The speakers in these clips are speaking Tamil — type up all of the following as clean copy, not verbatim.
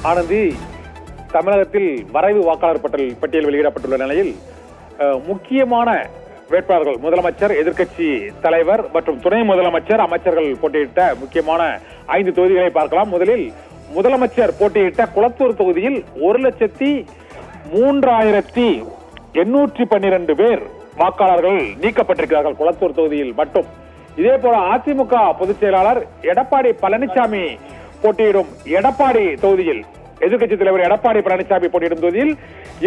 ஆனந்தி, தமிழகத்தில் வரைவு வாக்காளர் பட்டியல் வெளியிடப்பட்டுள்ள நிலையில் முக்கியமான வேட்பாளர்கள் முதலமைச்சர், எதிர்க்கட்சி தலைவர் மற்றும் துணை முதலமைச்சர், அமைச்சர்கள் போட்டியிட்ட முக்கியமான 5 தொகுதிகளை பார்க்கலாம். முதலில் முதலமைச்சர் போட்டியிட்ட குளத்தூர் தொகுதியில் 1,03,812 பேர் வாக்காளர்கள் நீக்கப்பட்டிருக்கிறார்கள் குளத்தூர் தொகுதியில் மட்டும். இதே போல அதிமுக பொதுச் செயலாளர் எடப்பாடி பழனிசாமி போட்டியிடும் எடப்பாடி தொகுதியில், எதிர்க்கட்சி தலைவர் எடப்பாடி பழனிசாமி போட்டியிடும் தொகுதியில்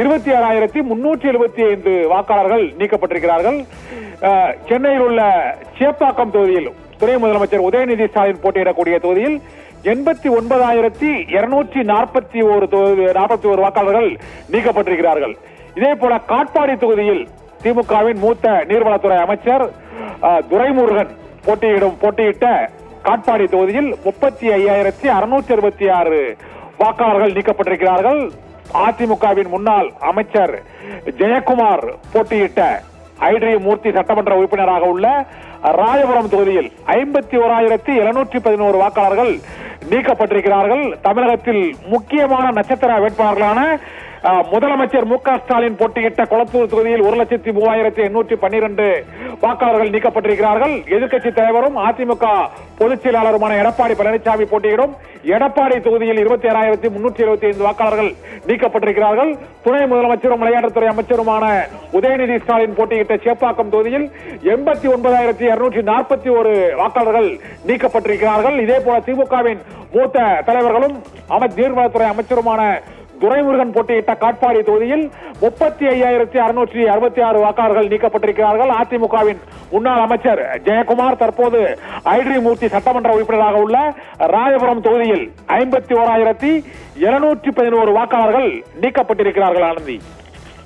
26,375 வாக்காளர்கள் நீக்கப்பட்டிருக்கிறார்கள். சென்னையில் உள்ள சேப்பாக்கம் தொகுதியில் துணை முதலமைச்சர் உதயநிதி ஸ்டாலின் போட்டியிடக்கூடிய தொகுதியில் 89,241 வாக்காளர்கள் நீக்கப்பட்டிருக்கிறார்கள். இதே போல காட்பாடி தொகுதியில் திமுகவின் மூத்த நீர்வளத்துறை அமைச்சர் துரைமுருகன் போட்டியிட்ட காட்பாடி தொகுதியில் 35,666 வாக்காளர்கள் நீக்கப்பட்டிருக்கிறார்கள். அதிமுகவின் முன்னாள் அமைச்சர் ஜெயக்குமார் போட்டியிட்ட ஐடி மூர்த்தி சட்டமன்ற உறுப்பினராக உள்ள ராயபுரம் தொகுதியில் 51,711 வாக்காளர்கள் நீக்கப்பட்டிருக்கிறார்கள். தமிழகத்தில் முக்கியமான நட்சத்திர வேட்பாளர்களான முதலமைச்சர் மு க ஸ்டாலின் போட்டியிட்ட குளத்தூர் தொகுதியில் 1,03,812 வாக்காளர்கள் நீக்கப்பட்டிருக்கிறார்கள். எதிர்க்கட்சி தலைவரும் அதிமுக பொதுச் செயலாளருமான எடப்பாடி பழனிசாமி போட்டியிடும் எடப்பாடி தொகுதியில் 26,375 வாக்காளர்கள் நீக்கப்பட்டிருக்கிறார்கள். துணை முதலமைச்சரும் விளையாட்டுத்துறை அமைச்சருமான உதயநிதி ஸ்டாலின் போட்டியிட்ட சேப்பாக்கம் தொகுதியில் 89,241 வாக்காளர்கள் நீக்கப்பட்டிருக்கிறார்கள். இதே போல திமுகவின் மூத்த தலைவர்களும் நீர்வளத்துறை அமைச்சருமான துரைமுருகன் போட்டியிட்ட காட்பாடி தொகுதியில் 35,666 வாக்காளர்கள் நீக்கப்பட்டிருக்கிறார்கள். அதிமுகவின் முன்னாள் அமைச்சர் ஜெயக்குமார் தற்போது ஐடி மூர்த்தி சட்டமன்ற உறுப்பினராக உள்ள ராயபுரம் தொகுதியில் 51,711 வாக்காளர்கள் நீக்கப்பட்டிருக்கிறார்கள். ஆனந்தி.